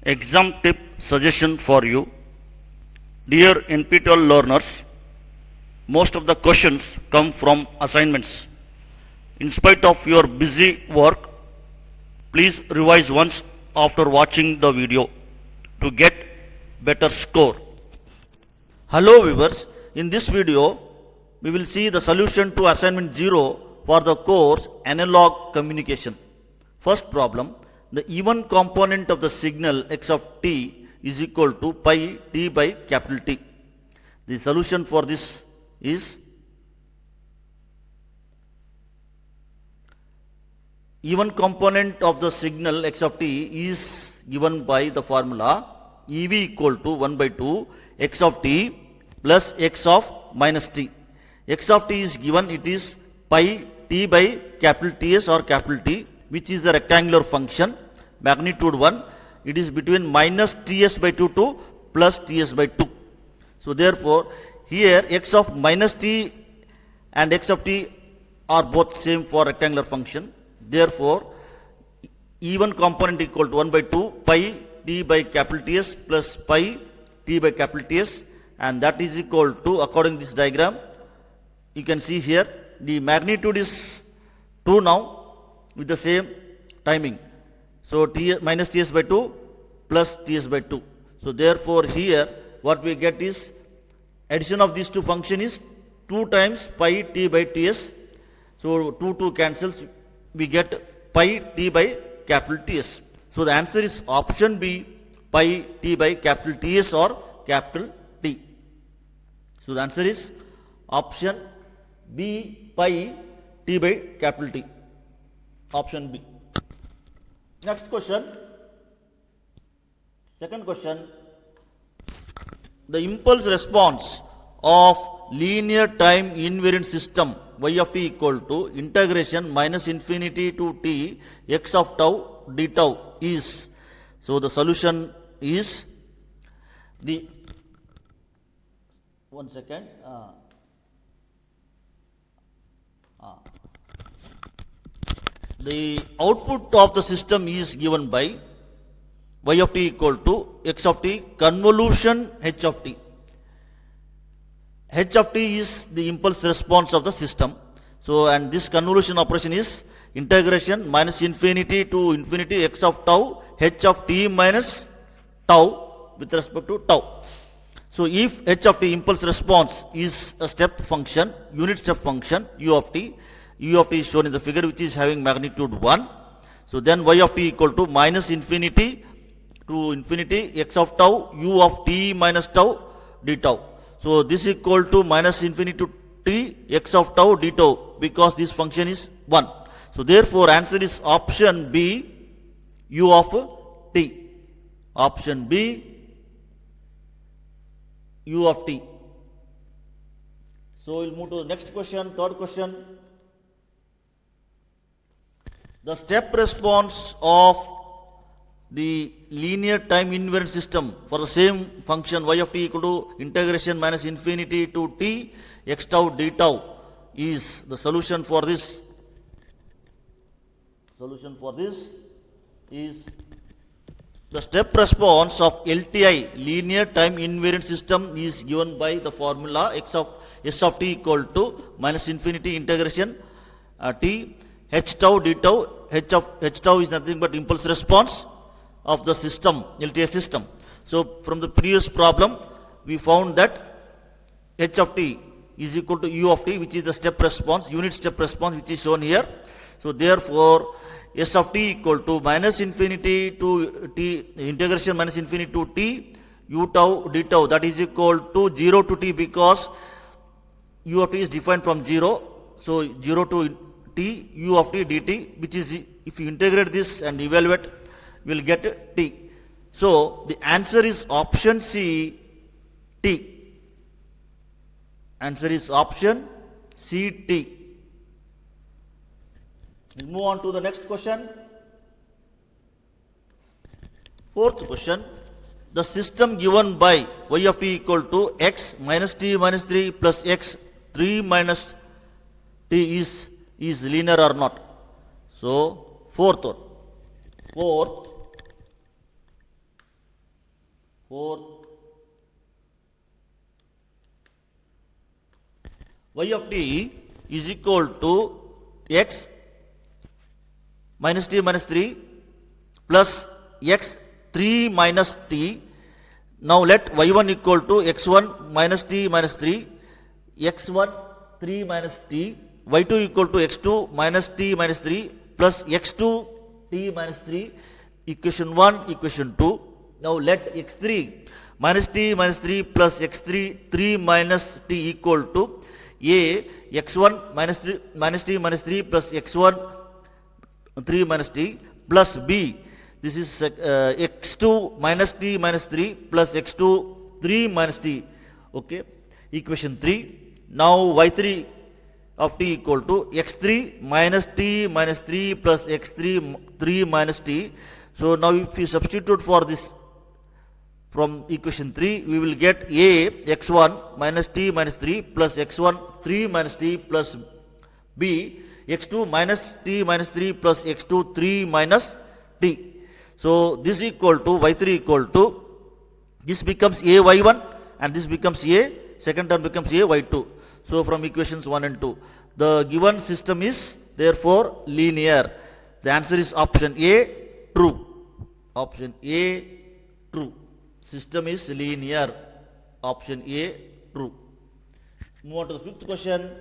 Exam tip suggestion for you. Dear NPTEL learners, most of the questions come from assignments. In spite of your busy work, please revise once after watching the video to get better score. Hello viewers, in this video we will see the solution to assignment 0 for the course Analog Communication. First problem, the even component of the signal x of t is equal to pi t by capital T. The solution for this is even component of the signal x of t is given by the formula EV equal to 1 by 2 x of t plus x of minus t. X of t is given, it is pi t by capital Ts or capital T, which is the rectangular function, magnitude 1. It is between minus Ts by 2 to plus Ts by 2. So therefore, here x of minus t and x of t are both same for rectangular function. Therefore, even component equal to 1 by 2 pi t by capital Ts plus pi t by capital Ts, and that is equal to, according to this diagram, you can see here the magnitude is 2 now with the same timing. So t minus Ts by 2 plus Ts by 2. So therefore, here what we get is addition of these two functions is 2 times pi t by Ts. So 2 cancels, we get pi t by capital Ts. So the answer is option B, pi t by capital Ts or capital T. So the answer is option B, pi t by capital T. Option B. Next question. Second question. The impulse response of linear time invariant system y of t equal to integration minus infinity to t x of tau d tau is. So the solution is the the output of the system is given by y of t equal to x of t convolution h of t. H of t is the impulse response of the system. So, and this convolution operation is integration minus infinity to infinity x of tau h of t minus tau with respect to tau. So, if h of t impulse response is a step function, unit step function u of t is shown in the figure, which is having magnitude 1. So, then y of t equal to minus infinity to infinity x of tau u of t minus tau d tau. So, this is equal to minus infinity to t x of tau d tau, because this function is 1. So, therefore, answer is option B, u of t. Option B, u of t. So, we'll move to the next question, third question. The step response of the linear time invariant system for the same function y of t equal to integration minus infinity to t x tau d tau is the solution for this. Solution for this is the step response of LTI linear time invariant system is given by the formula x of s of t equal to minus infinity integration t h tau d tau. H tau is nothing but impulse response of the system, LTI system. So from the previous problem, we found that h of t is equal to u of t, which is the step response, unit step response, which is shown here. So therefore, s of t equal to minus infinity to t integration minus infinity to t u tau d tau, that is equal to 0 to t, because u of t is defined from 0. So 0 to t u of t dt, which is, if you integrate this and evaluate, we will get t. So the answer is option C, t. Answer is option C, t. We'll move on to the next question. Fourth question. The system given by y of t equal to x minus t minus 3 plus x 3 minus t is linear or not? So fourth one. Fourth, Fourth, y of t is equal to x minus t minus 3 plus x 3 minus t. Now let y1 equal to x1 minus t minus 3, x1 3 minus t, y2 equal to x2 minus t minus 3 plus x2 t minus 3, equation 1, equation 2. Now let x3 minus t minus 3 plus x3 3 minus t equal to a x1 minus t minus 3 plus x1 3 minus t plus b. This is x2 minus t minus 3 plus x2 3 minus t. Okay. Equation 3. Now y3 of t equal to x3 minus t minus 3 plus x3 3 minus t. So now if you substitute for this from equation 3, we will get a x1 minus t minus 3 plus x1 3 minus t plus b x2 minus t minus 3 plus x2 3 minus t. So this equal to y3 equal to, this becomes a y1 and this becomes a, second term becomes a y2. So from equations 1 and 2, the given system is therefore linear. The answer is option A, true. Option A, true. System is linear. Option A, true. Move on to the fifth question.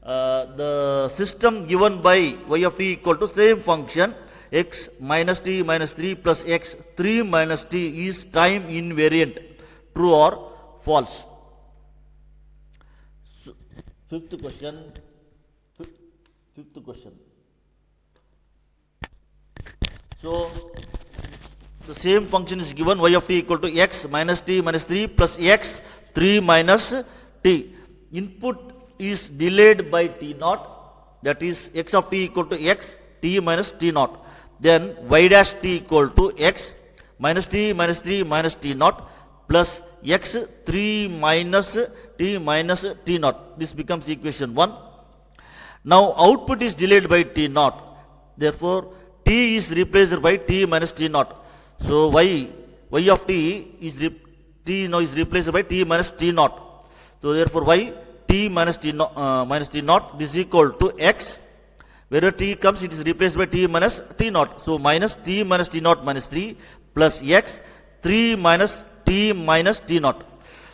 The system given by y of t equal to same function x minus t minus 3 plus x 3 minus t is time invariant. True or false? So, fifth question. So the same function is given y of t equal to x minus t minus 3 plus x 3 minus t. Input is delayed by t naught, that is x of t equal to x t minus t naught. Then y dash t equal to x minus t minus 3 minus t naught plus x 3 minus t naught. This becomes equation 1. Now output is delayed by t naught. Therefore t is replaced by t minus t naught. So y of t is replaced by t minus t naught. So therefore y t minus t naught this is equal to x. Wherever t comes, it is replaced by t minus t naught. So minus t minus t naught minus 3 plus x 3 minus t naught.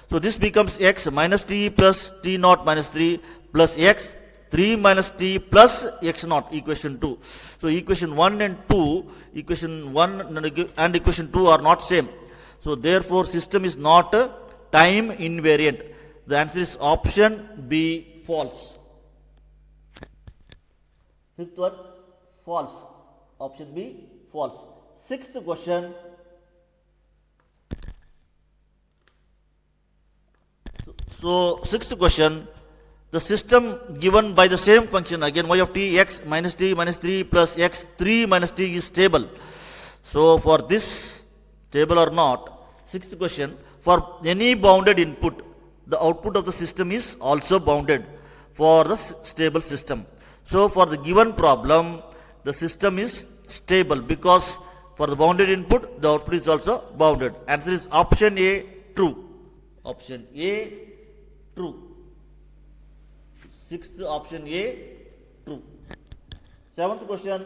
So this becomes x minus t plus t naught minus 3 plus x 3 minus t plus x naught, equation 2. So equation 1 and 2, equation 1 and equation 2 are not same. So therefore system is not time invariant. The answer is option B, false. Fifth one, false. Option B, false. Sixth question. So sixth question. The system given by the same function, again y of t, x minus t minus 3 plus x 3 minus t is stable. So for this, stable or not, sixth question, for any bounded input, the output of the system is also bounded for the stable system. So for the given problem, the system is stable because for the bounded input, the output is also bounded. Answer is option A, true. Option A, true. Sixth, option A, true. Seventh question.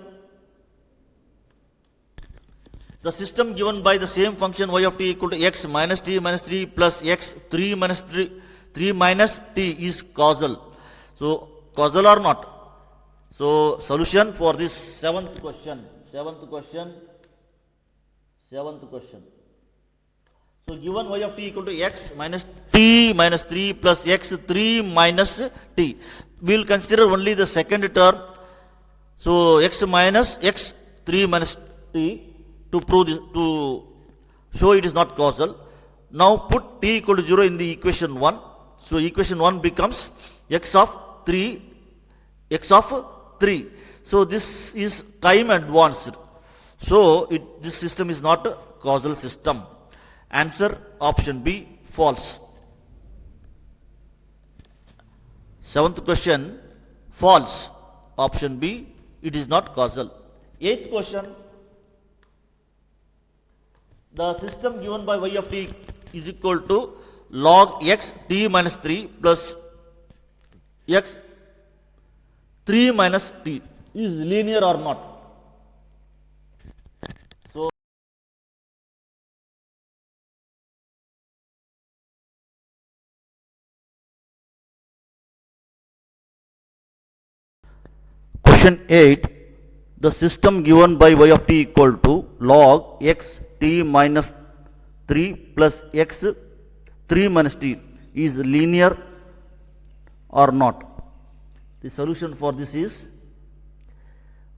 The system given by the same function y of t equal to x minus t minus 3 plus x 3 minus t is causal. So causal or not? So solution for this seventh question. So given y of t equal to x minus t minus 3 plus x 3 minus t. We will consider only the second term. So x minus x 3 minus t to prove this, to show it is not causal. Now put t equal to 0 in the equation 1. So equation 1 becomes x of 3. So this is time advanced. So this system is not a causal system. Answer option B, false. Seventh question, false. Option B, it is not causal. Eighth question, the system given by y of t is equal to log x t minus 3 plus x 3 minus t is linear or not. So, question 8, the system given by y of t equal to log x t minus 3 plus x 3 minus t is linear or not. The solution for this is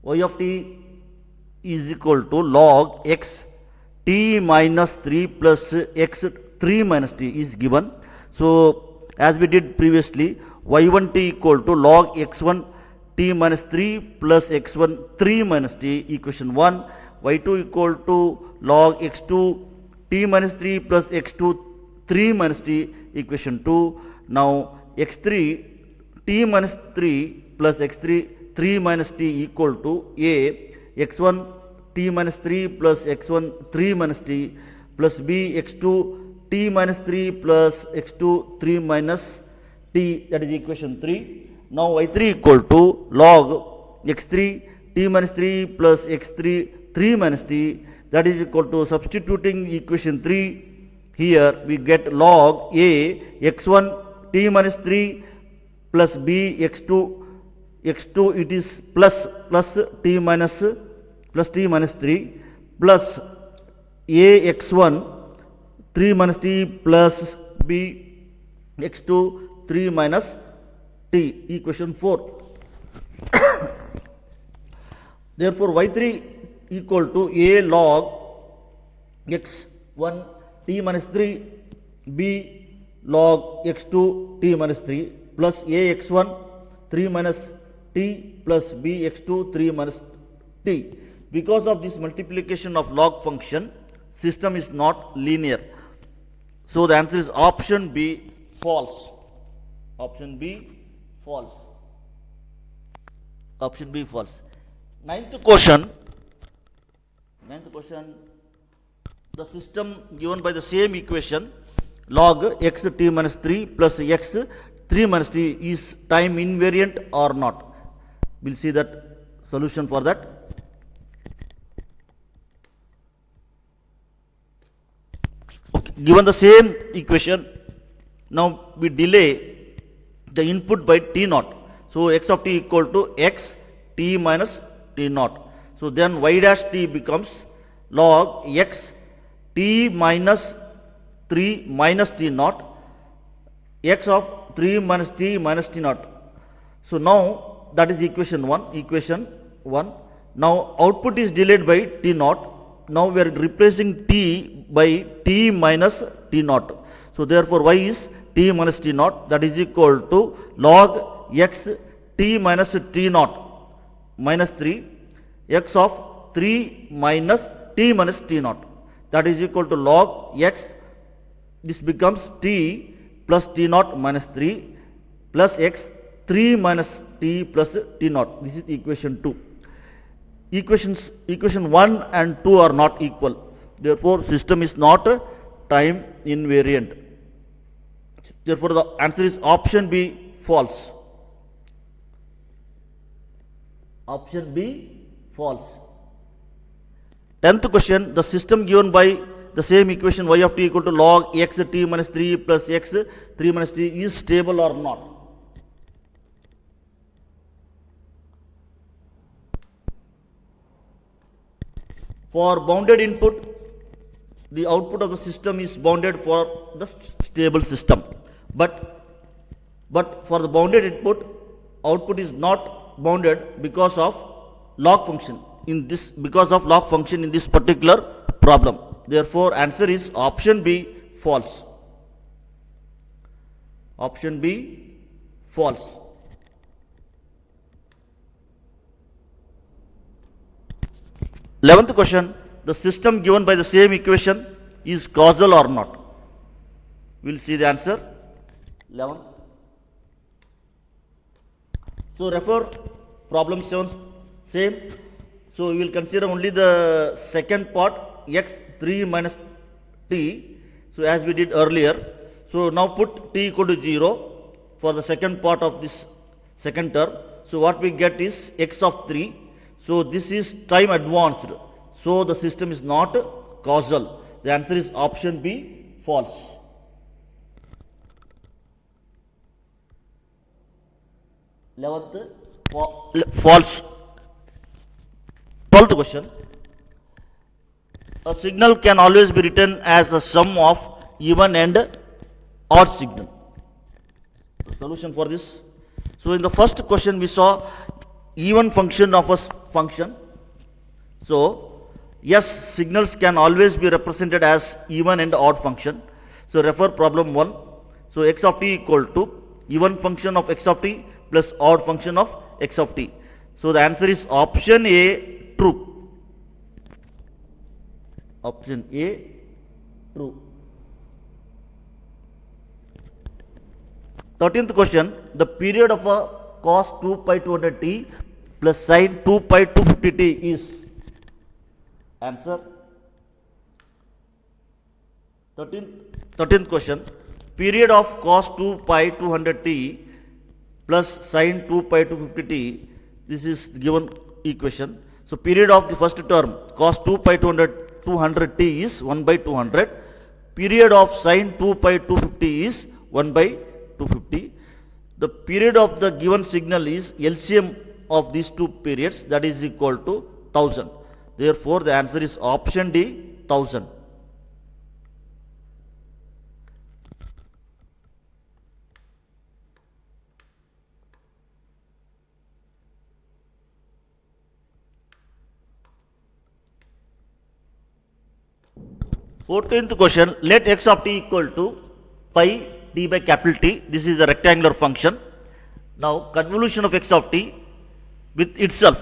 y of t is equal to log x t minus 3 plus x 3 minus t is given. So, as we did previously, y1 t equal to log x1 t minus 3 plus x1 3 minus t, equation 1, y2 equal to log x2 t minus 3 plus x2 3 minus t, equation 2. Now, x3 t minus 3 plus x3 3 minus t equal to a x1 t minus 3 plus x1 3 minus t plus b x2 t minus 3 plus x2 3 minus t, that is equation 3. Now, y3 equal to log x3 t minus 3 plus x3 3 minus t, that is equal to, substituting equation 3 here, we get log a x1 t minus 3 plus b x2 it is plus t minus 3 plus a x1 3 minus t plus b x2 3 minus t, equation 4. Therefore, y3 equal to a log x1 t minus 3 b log x2 t minus 3 plus a x1 3 minus t plus b x2 3 minus t. Because of this multiplication of log function, system is not linear. So, the answer is option B, false. Option B, false. Option B, false. Ninth question, the system given by the same equation log x t minus 3 plus x 3 minus t is time invariant or not. We will see that solution for that. Okay. Given the same equation, now we delay the input by t naught. So, x of t equal to x t minus t naught. So, then y dash t becomes log x t minus 3 minus t naught x of 3 minus t naught. So, now that is equation 1. Now, output is delayed by t naught. Now, we are replacing t by t minus t naught. So, therefore, y is t minus t naught, that is equal to log x t minus t naught minus 3 x of 3 minus t minus t naught, that is equal to log x, this becomes t plus t naught minus 3 plus x 3 minus t plus t naught. This is equation 2. Equation 1 and 2 are not equal. Therefore, system is not time invariant. Therefore, the answer is option B, false. Option B, false. 10th question, the system given by the same equation y of t equal to log x t minus 3 plus x 3 minus t is stable or not. For bounded input, the output of the system is bounded for the stable system. But for the bounded input, output is not bounded because of log function in this particular problem. Therefore, answer is option B, false. Option B, false. Eleventh question, the system given by the same equation is causal or not. We will see the answer. 11. So, refer problem 7 same. So, we will consider only the second part x 3 minus t. So as we did earlier, so now put t equal to 0 for the second part of this second term. So what we get is x of 3. So this is time advanced. So the system is not causal. The answer is option B, false. False. 12th question. A signal can always be written as a sum of even and odd signal. The solution for this. So in the first question we saw even function of a function. So yes, signals can always be represented as even and odd function. So refer problem 1. So x of t equal to even function of x of t plus odd function of x of t. So the answer is option A, true. Option A, true. 13th question, the period of a cos 2 pi 200t plus sin 2 pi 250t is, answer. 13th question, period of cos 2 pi 200t plus sin 2 pi 250t, this is given equation. So period of the first term cos 2 pi 200t is 1 by 200. Period of sin 2 pi 250 is 1 by 250. The period of the given signal is LCM of these two periods, that is equal to 1000. Therefore the answer is option D, 1000. Fourteenth question, let x of t equal to pi d by capital T. This is a rectangular function. Now convolution of x of t with itself.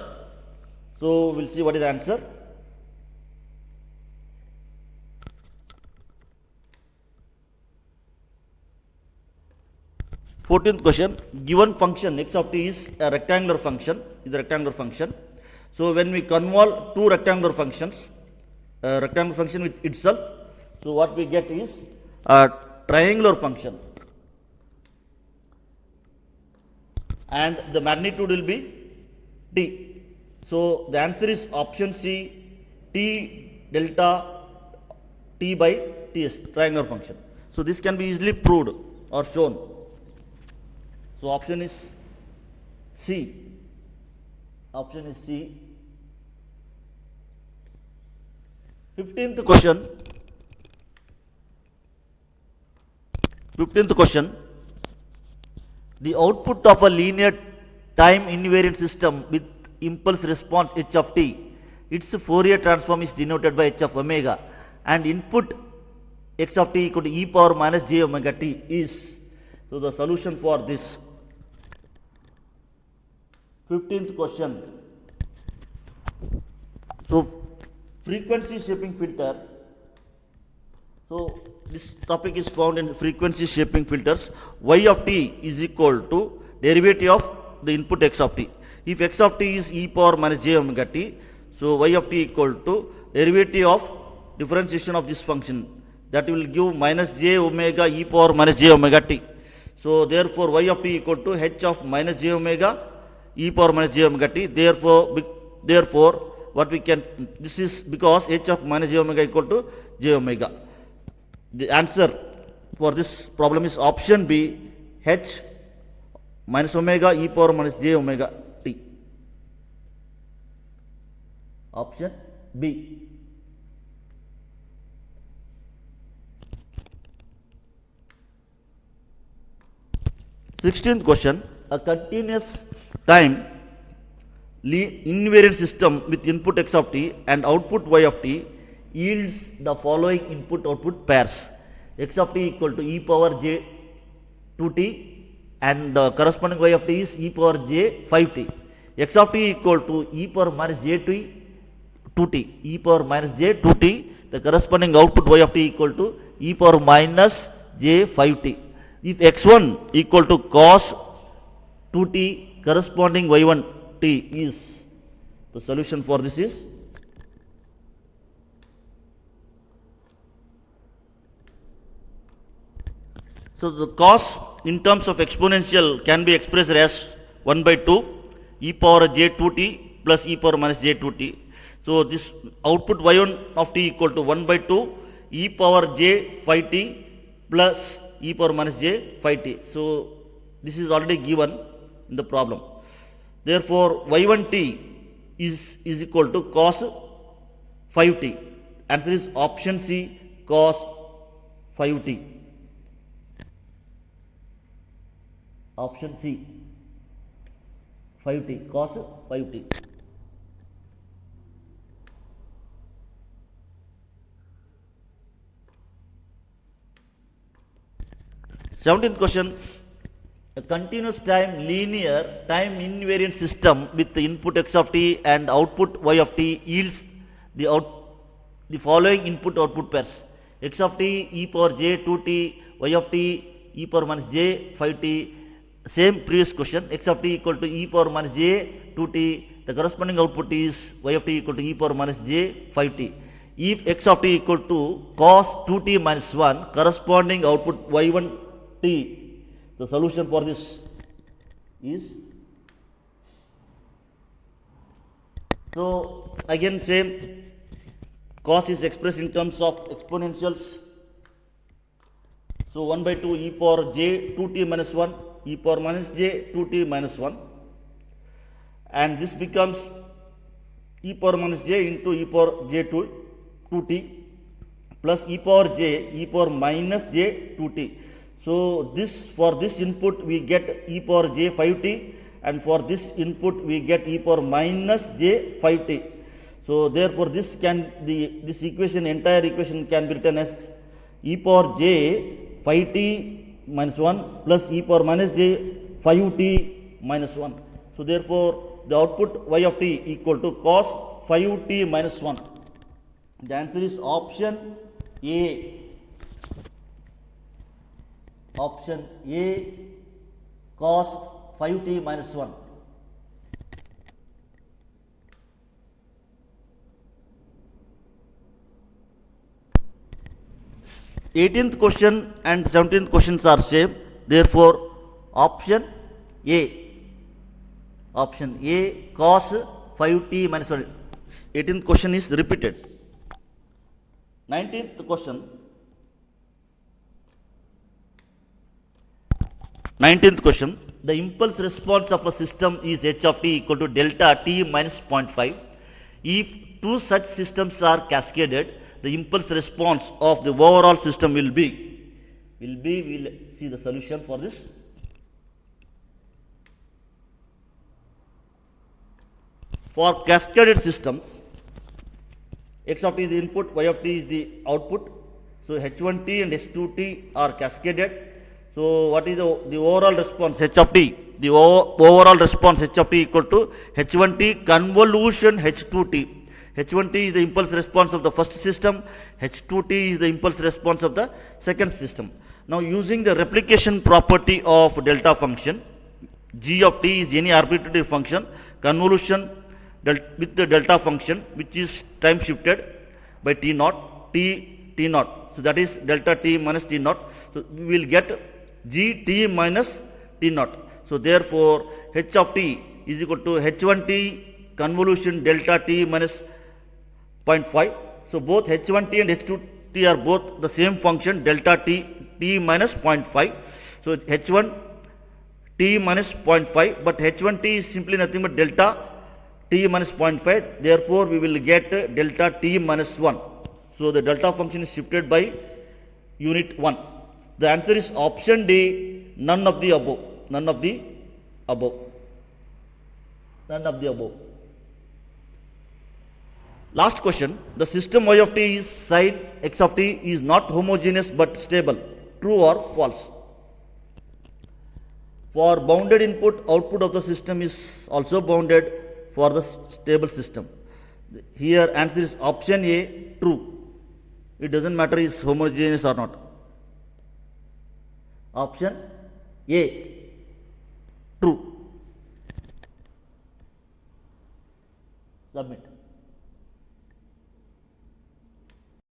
So we'll see what is the answer. Fourteenth question, given function x of t is a rectangular function. So when we convolve two rectangular functions, rectangular function with itself, so what we get is a triangular function, and the magnitude will be t. So the answer is option C, t delta t by ts, triangular function. So this can be easily proved or shown. So option is C. Option is C. 15th question. 15th question. The output of a linear time invariant system with impulse response h of t, its Fourier transform is denoted by h of omega, and input x of t equal to e power minus j omega t is. So the solution for this 15th question. So frequency shaping filter. So this topic is found in frequency shaping filters. Y of t is equal to derivative of the input x of t. If x of t is e power minus j omega t, so y of t equal to derivative of differentiation of this function, that will give minus j omega e power minus j omega t. So therefore y of t equal to h of minus j omega e power minus j omega t. Therefore what we can, this is because h of minus j omega equal to j omega. The answer for this problem is option B, h minus omega e power minus j omega t. Option B. Sixteenth question, a continuous time invariant system with input x of t and output y of t yields the following input output pairs: x of t equal to e power j 2t and the corresponding y of t is e power j 5t. X of t equal to e power minus j 2t, e power minus j 2t, the corresponding output y of t equal to e power minus j 5t. If x1 equal to cos 2t, corresponding y1 t is, the solution for this is So the cos in terms of exponential can be expressed as 1 by 2 e power j 2t plus e power minus j 2t. So this output y1 of t equal to 1 by 2 e power j 5t plus e power minus j 5t. So this is already given in the problem. Therefore y1t is equal to cos 5t. Answer is option C, cos 5t. Option C, 5t, cos 5t. Seventeenth question. A continuous time linear time invariant system with the input x of t and output y of t yields the following input output pairs: x of t e power j 2t, y of t e power minus j 5t. Same previous question, x of t equal to e power minus j 2t, the corresponding output is y of t equal to e power minus j 5t. If x of t equal to cos 2t minus 1, corresponding output y1 t, the solution for this is, so again same, cos is expressed in terms of exponentials. So 1 by 2 e power j 2t minus 1 e power minus j 2t minus 1, and this becomes e power minus j into e power j 2t plus e power j e power minus j 2t. So this, for this input we get e power j 5t, and for this input we get e power minus j 5t. So therefore this this equation, entire equation can be written as e power j 5t minus 1 plus e power minus j 5t minus 1. So therefore the output y of t equal to cos 5t minus 1. The answer is option A. Option A, cos 5t minus 1. Eighteenth question and 17th questions are same. Therefore, option A. Option A, cos 5t minus 1. 18th question is repeated. 19th question. 19th question. The impulse response of a system is h of t equal to delta t minus 0.5. If two such systems are cascaded, the impulse response of the overall system will be, we'll see the solution for this. For cascaded systems, x of t is the input, y of t is the output. So h1t and h2t are cascaded. So what is the overall response h of t? The overall response h of t equal to h1t convolution h2t. h1t is the impulse response of the first system, h2t is the impulse response of the second system. Now using the replication property of delta function, g of t is any arbitrary function, convolution with the delta function which is time shifted by t naught, t naught. So that is delta t minus t naught. So we will get g t minus t naught. So therefore h of t is equal to h1t convolution delta t minus 0.5. So both h1t and h2t are both the same function delta t minus 0.5. So h1 t minus 0.5, but h1t is simply nothing but delta t minus 0.5. Therefore we will get delta t minus 1. So the delta function is shifted by unit 1. The answer is option D, none of the above. None of the above. None of the above. Last question. The system y of t is sine x of t is not homogeneous but stable. True or false? For bounded input, output of the system is also bounded for the stable system. Here answer is option A, true. It doesn't matter is homogeneous or not. Option A, true. Submit.